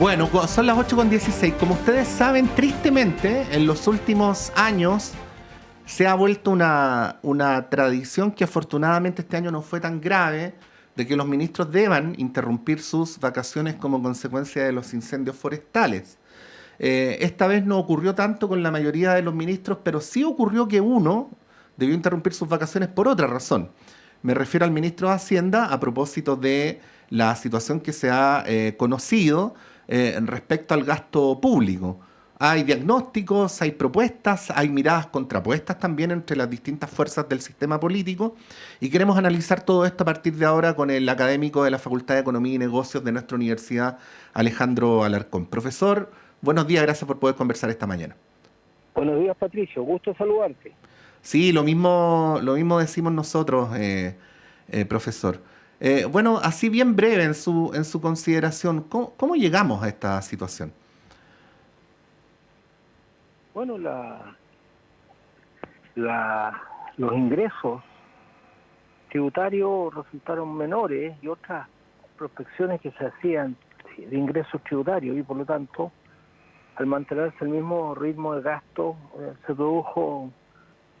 Bueno, son las 8:16. Como ustedes saben, tristemente, en los últimos años se ha vuelto una tradición que afortunadamente este año no fue tan grave, de que los ministros deban interrumpir sus vacaciones como consecuencia de los incendios forestales. Esta vez no ocurrió tanto con la mayoría de los ministros, pero sí ocurrió que uno debió interrumpir sus vacaciones por otra razón. Me refiero al ministro de Hacienda a propósito de la situación que se ha conocido respecto al gasto público. Hay diagnósticos, hay propuestas, hay miradas contrapuestas también entre las distintas fuerzas del sistema político y queremos analizar todo esto a partir de ahora con el académico de la Facultad de Economía y Negocios de nuestra universidad, Alejandro Alarcón. Profesor, buenos días, gracias por poder conversar esta mañana. Buenos días, Patricio, gusto saludarte. Sí, lo mismo decimos nosotros, profesor. Bueno, así bien breve en su consideración, ¿cómo llegamos a esta situación? Bueno, los ingresos tributarios resultaron menores y otras prospecciones que se hacían de ingresos tributarios y por lo tanto, al mantenerse el mismo ritmo de gasto, se produjo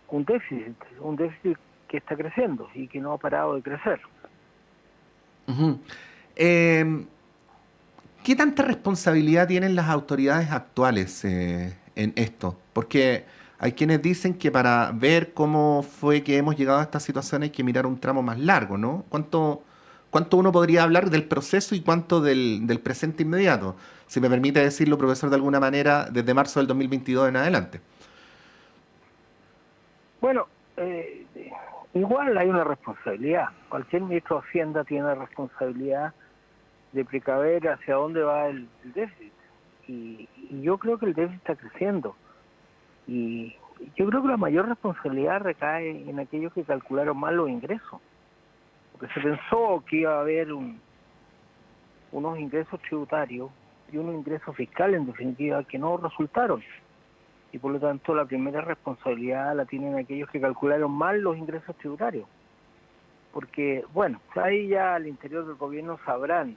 un déficit que está creciendo y que no ha parado de crecer. Uh-huh. ¿Qué tanta responsabilidad tienen las autoridades actuales en esto? Porque hay quienes dicen que para ver cómo fue que hemos llegado a esta situación hay que mirar un tramo más largo, ¿no? ¿Cuánto uno podría hablar del proceso y cuánto del presente inmediato? Si me permite decirlo, profesor, de alguna manera, desde marzo del 2022 en adelante. Bueno, igual hay una responsabilidad. Cualquier ministro de Hacienda tiene la responsabilidad de precaver hacia dónde va el déficit. Y yo creo que el déficit está creciendo. Y yo creo que la mayor responsabilidad recae en aquellos que calcularon mal los ingresos. Porque se pensó que iba a haber unos ingresos tributarios y unos ingresos fiscales, en definitiva, que no resultaron. Y por lo tanto la primera responsabilidad la tienen aquellos que calcularon mal los ingresos tributarios. Porque, bueno, ahí ya al interior del gobierno sabrán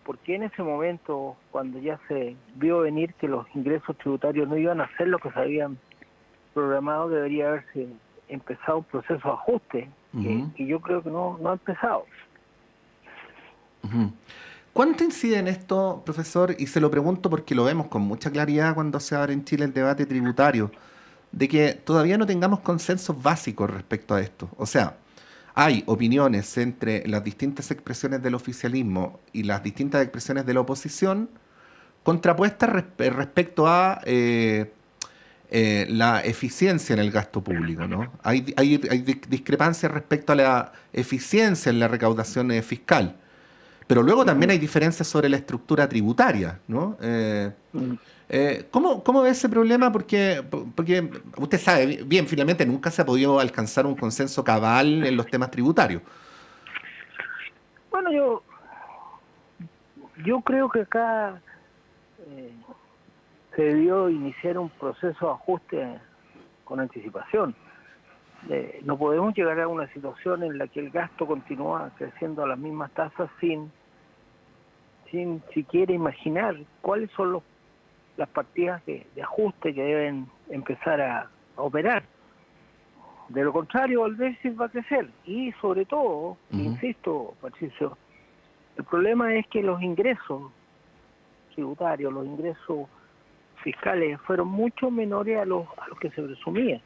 por qué en ese momento, cuando ya se vio venir que los ingresos tributarios no iban a ser lo que se habían programado, debería haberse empezado un proceso de ajuste, que yo creo que no ha empezado. Uh-huh. ¿Cuánto incide en esto, profesor? Y se lo pregunto porque lo vemos con mucha claridad cuando se abre en Chile el debate tributario, de que todavía no tengamos consensos básicos respecto a esto. O sea, hay opiniones entre las distintas expresiones del oficialismo y las distintas expresiones de la oposición contrapuestas respecto a la eficiencia en el gasto público, ¿no? Hay discrepancias respecto a la eficiencia en la recaudación fiscal. Pero luego también hay diferencias sobre la estructura tributaria, ¿no? ¿Cómo ve ese problema? Porque usted sabe bien, finalmente nunca se ha podido alcanzar un consenso cabal en los temas tributarios. Bueno, yo creo que acá se debió iniciar un proceso de ajuste con anticipación. No podemos llegar a una situación en la que el gasto continúa creciendo a las mismas tasas sin siquiera imaginar cuáles son las partidas de ajuste que deben empezar a operar. De lo contrario, el déficit va a crecer y sobre todo, insisto, Patricio, el problema es que los ingresos tributarios, los ingresos fiscales fueron mucho menores a los que se presumía.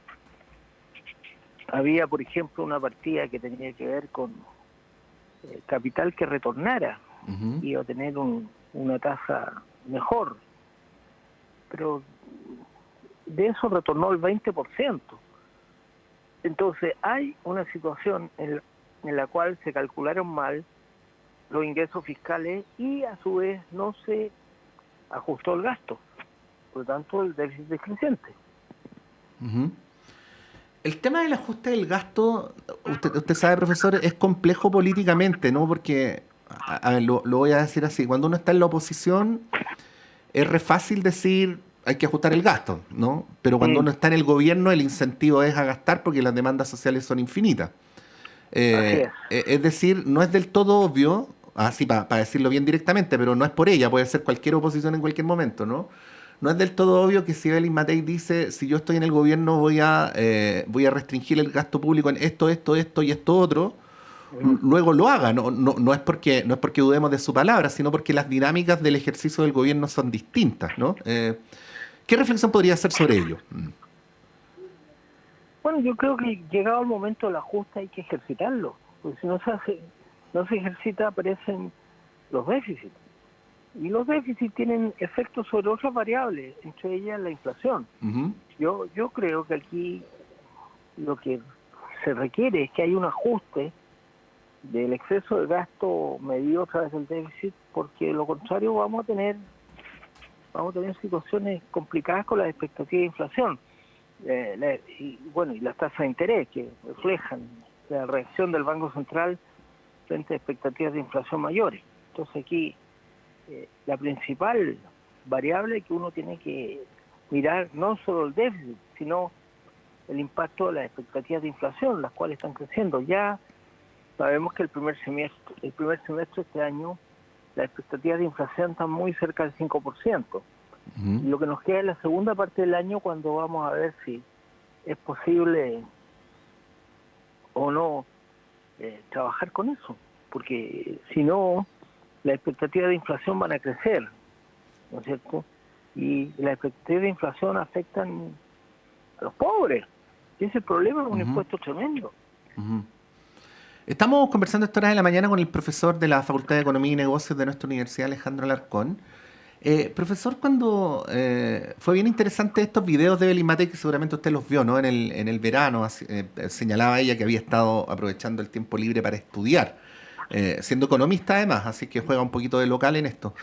Había, por ejemplo, una partida que tenía que ver con capital que retornara y a tener una tasa mejor. Pero de eso retornó el 20%. Entonces hay una situación en la cual se calcularon mal los ingresos fiscales y a su vez no se ajustó el gasto. Por lo tanto, el déficit es creciente. El tema del ajuste del gasto, usted sabe, profesor, es complejo políticamente, ¿no? Porque, a ver, lo voy a decir así, cuando uno está en la oposición, es re fácil decir hay que ajustar el gasto, ¿no? Pero cuando uno está en el gobierno, el incentivo es a gastar porque las demandas sociales son infinitas. Es decir, no es del todo obvio, Así para decirlo bien directamente, pero no es por ella, puede ser cualquier oposición en cualquier momento, ¿no? No es del todo obvio que si Evelyn Matei dice, si yo estoy en el gobierno voy a restringir el gasto público en esto y esto otro, luego lo haga. No es porque dudemos de su palabra, sino porque las dinámicas del ejercicio del gobierno son distintas, ¿no? ¿Qué reflexión podría hacer sobre ello? Bueno, yo creo que llegado el momento del ajuste hay que ejercitarlo, porque si no se ejercita aparecen los déficits. Y los déficits tienen efectos sobre otras variables, entre ellas la inflación. Ujú. Yo creo que aquí lo que se requiere es que haya un ajuste del exceso de gasto medido a través del déficit, porque de lo contrario vamos a tener situaciones complicadas con las expectativas de inflación. Y las tasas de interés que reflejan la reacción del Banco Central frente a expectativas de inflación mayores. Entonces aquí la principal variable que uno tiene que mirar no solo el déficit, sino el impacto de las expectativas de inflación, las cuales están creciendo. Ya sabemos que el primer semestre de este año las expectativas de inflación están muy cerca del 5%. Ujú. Y lo que nos queda es la segunda parte del año, cuando vamos a ver si es posible o no trabajar con eso, porque si no, las expectativas de inflación van a crecer, ¿no es cierto? Y las expectativas de inflación afectan a los pobres. Y ese problema es un Ujú. impuesto tremendo. Ujú. Estamos conversando a esta hora de la mañana con el profesor de la Facultad de Economía y Negocios de nuestra universidad, Alejandro Alarcón. Profesor, cuando fue bien interesante estos videos de Evelyn Matei, que seguramente usted los vio, ¿no? En el verano, señalaba ella que había estado aprovechando el tiempo libre para estudiar, siendo economista además, así que juega un poquito de local en esto.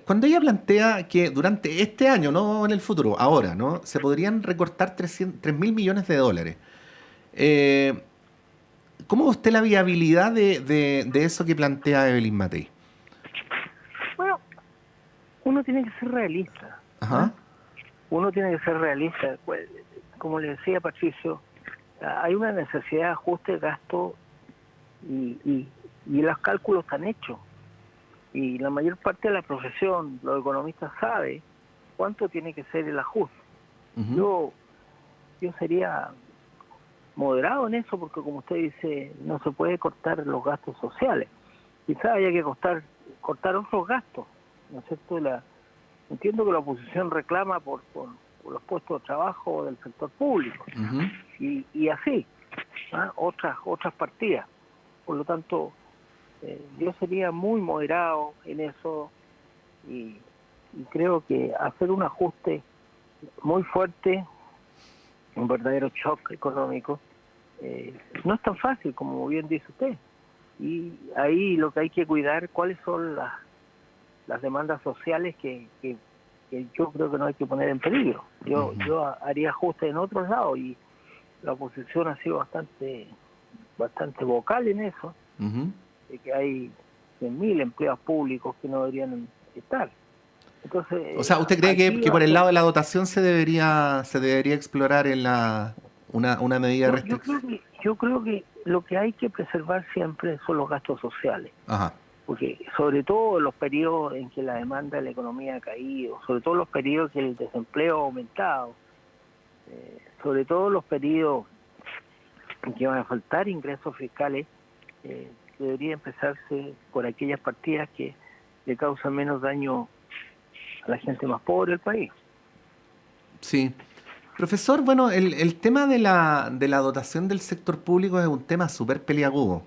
Cuando ella plantea que durante este año, no en el futuro, ahora, ¿no? Se podrían recortar 3.000 millones de dólares. Eh, ¿Cómo ve usted la viabilidad de eso que plantea Evelyn Matei? Bueno, uno tiene que ser realista, ¿eh? Ajá. Uno tiene que ser realista. Pues, como le decía Patricio, hay una necesidad de ajuste de gasto y los cálculos están hechos. Y la mayor parte de la profesión, los economistas, sabe cuánto tiene que ser el ajuste. Ujú. Yo sería moderado en eso, porque como usted dice, no se puede cortar los gastos sociales. Quizás haya que cortar otros gastos, ¿no es cierto? Entiendo que la oposición reclama por los puestos de trabajo del sector público Ujú. y así, ¿ah? otras partidas. Por lo tanto, yo sería muy moderado en eso y creo que hacer un ajuste muy fuerte, un verdadero shock económico, no es tan fácil como bien dice usted. Y ahí lo que hay que cuidar, cuáles son las demandas sociales que yo creo que no hay que poner en peligro. Yo haría ajustes en otros lados y la oposición ha sido bastante vocal en eso, Ujú. de que hay 100.000 empleados públicos que no deberían estar. O Entonces, sea, ¿usted cree aquí que va por a el ser... lado de la dotación se debería explorar en una medida de No, restricción? yo creo que lo que hay que preservar siempre son los gastos sociales, Ajá. porque sobre todo en los periodos en que la demanda de la economía ha caído, sobre todo en los periodos que el desempleo ha aumentado, sobre todo en los periodos en que van a faltar ingresos fiscales, debería empezarse por aquellas partidas que le causan menos daño a la gente más pobre del país. Sí. Profesor, bueno, el tema de la dotación del sector público es un tema súper peliagudo.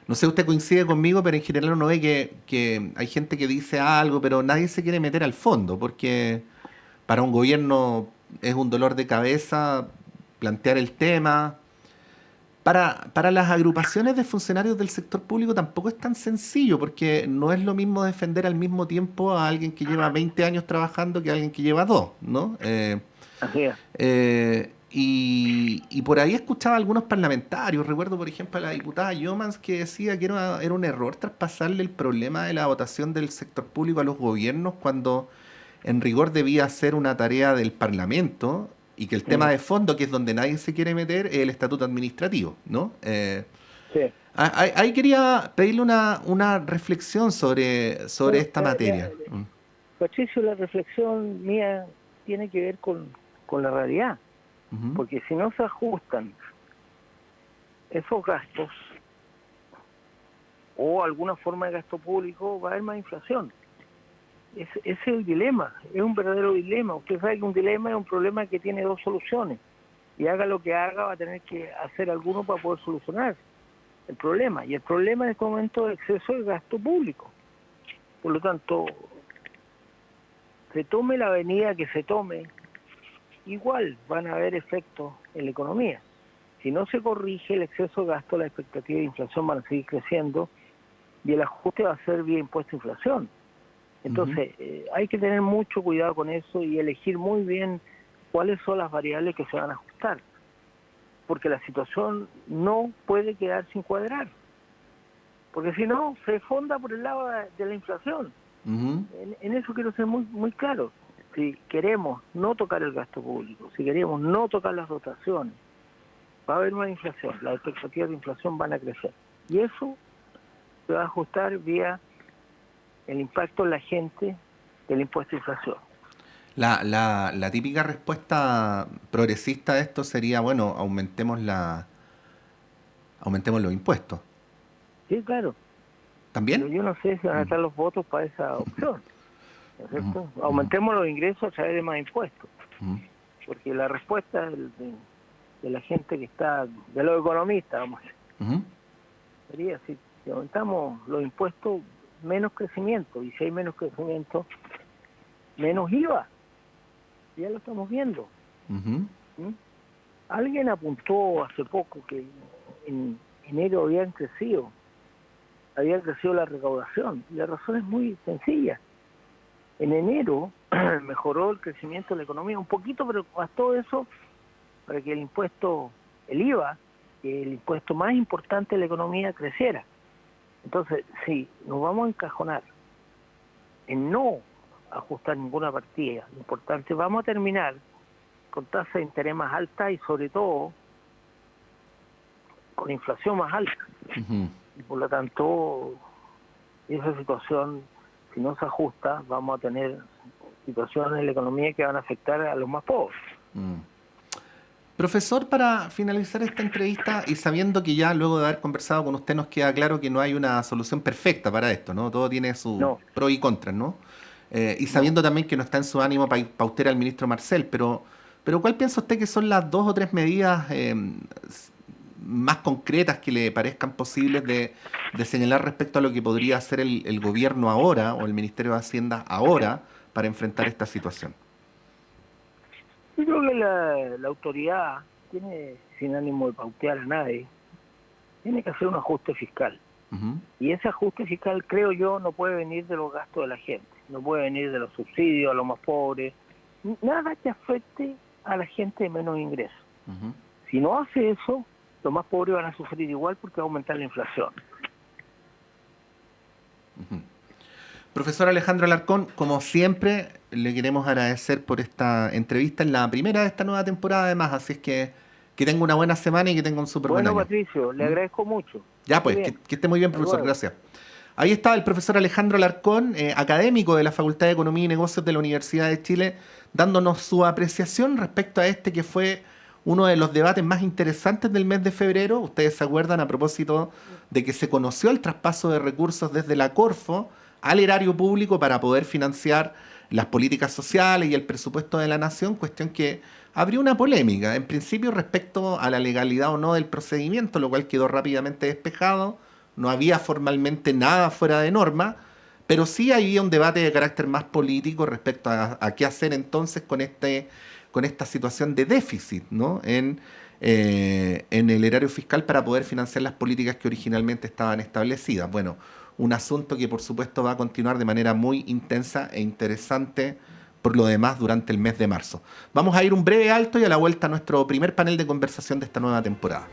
No sé, usted coincide conmigo, pero en general uno ve que hay gente que dice algo, pero nadie se quiere meter al fondo, porque para un gobierno es un dolor de cabeza plantear el tema. Para las agrupaciones de funcionarios del sector público tampoco es tan sencillo, porque no es lo mismo defender al mismo tiempo a alguien que lleva 20 años trabajando que a alguien que lleva 2, ¿no? Así es. Y por ahí escuchaba a algunos parlamentarios, recuerdo por ejemplo a la diputada Yomans que decía que era un error traspasarle el problema de la votación del sector público a los gobiernos cuando en rigor debía ser una tarea del Parlamento y que el tema de fondo, que es donde nadie se quiere meter, es el estatuto administrativo, ¿no? Sí. Ahí quería pedirle una reflexión sobre Bueno, esta materia. Patricio, la reflexión mía tiene que ver con la realidad, Ujú, porque si no se ajustan esos gastos o alguna forma de gasto público, va a haber más inflación. Ese es el dilema, es un verdadero dilema. Usted sabe que un dilema es un problema que tiene dos soluciones, y haga lo que haga va a tener que hacer alguno para poder solucionar el problema. Y el problema en este momento es el exceso de gasto público. Por lo tanto, se tome la avenida que se tome, igual van a haber efectos en la economía. Si no se corrige el exceso de gasto, las expectativas de inflación van a seguir creciendo y el ajuste va a ser vía impuesto a inflación. Entonces, hay que tener mucho cuidado con eso y elegir muy bien cuáles son las variables que se van a ajustar, porque la situación no puede quedar sin cuadrar, porque si no, se fonda por el lado de la inflación. ujú, En eso quiero ser muy, muy claro. Si queremos no tocar el gasto público, si queremos no tocar las dotaciones, va a haber más inflación, las expectativas de inflación van a crecer. Y eso se va a ajustar vía el impacto en la gente del impuesto a inflación. La típica respuesta progresista a esto sería, bueno, aumentemos los impuestos. Sí, claro, pero ¿También? yo no sé si van a Mm, estar los votos para esa opción, ¿no es ujú, cierto? ujú, Aumentemos los ingresos a través de más impuestos, ujú, porque la respuesta de la gente que está, de los economistas, vamos a decir, ujú, sería si aumentamos los impuestos, menos crecimiento, y si hay menos crecimiento, menos IVA, ya lo estamos viendo. ujú, ¿Mm? Alguien apuntó hace poco que en enero había crecido la recaudación, y la razón es muy sencilla. En enero mejoró el crecimiento de la economía un poquito, pero bastó eso para que el IVA, que es el impuesto más importante de la economía, creciera. Entonces, si nos vamos a encajonar en no ajustar ninguna partida importante, vamos a terminar con tasas de interés más altas y sobre todo con inflación más alta. ujú. Y por lo tanto, esa situación, si no se ajusta, vamos a tener situaciones en la economía que van a afectar a los más pobres. Mm. Profesor, para finalizar esta entrevista y sabiendo que ya luego de haber conversado con usted nos queda claro que no hay una solución perfecta para esto, ¿no? Todo tiene sus No, pros y contras, ¿no? Y no. sabiendo también que no está en su ánimo pautera el ministro Marcel, pero ¿cuál piensa usted que son las 2 o 3 medidas más concretas que le parezcan posibles de señalar respecto a lo que podría hacer el gobierno ahora o el Ministerio de Hacienda ahora para enfrentar esta situación? Yo creo que la autoridad tiene, sin ánimo de pautear a nadie, tiene que hacer un ajuste fiscal. Ujú, Y ese ajuste fiscal, creo yo, no puede venir de los gastos de la gente, no puede venir de los subsidios a los más pobres, nada que afecte a la gente de menos ingresos. ujú, Si no hace eso, los más pobres van a sufrir igual porque va a aumentar la inflación. ujú. Profesor Alejandro Alarcón, como siempre, le queremos agradecer por esta entrevista en la primera de esta nueva temporada, además, así es que tenga una buena semana y que tenga un súper buen Bueno, año. Patricio, le ¿Mm? agradezco mucho. Que Ya esté pues, bien. que esté muy bien, Hasta profesor, luego. gracias. Ahí está el profesor Alejandro Alarcón, académico de la Facultad de Economía y Negocios de la Universidad de Chile, dándonos su apreciación respecto a este que fue uno de los debates más interesantes del mes de febrero. Ustedes se acuerdan a propósito de que se conoció el traspaso de recursos desde la Corfo al erario público para poder financiar las políticas sociales y el presupuesto de la nación, cuestión que abrió una polémica, en principio respecto a la legalidad o no del procedimiento, lo cual quedó rápidamente despejado. No había formalmente nada fuera de norma, pero sí había un debate de carácter más político respecto a qué hacer entonces con esta situación de déficit, ¿no? En el erario fiscal para poder financiar las políticas que originalmente estaban establecidas. Bueno, un asunto que por supuesto va a continuar de manera muy intensa e interesante por lo demás durante el mes de marzo. Vamos a ir un breve alto y a la vuelta a nuestro primer panel de conversación de esta nueva temporada.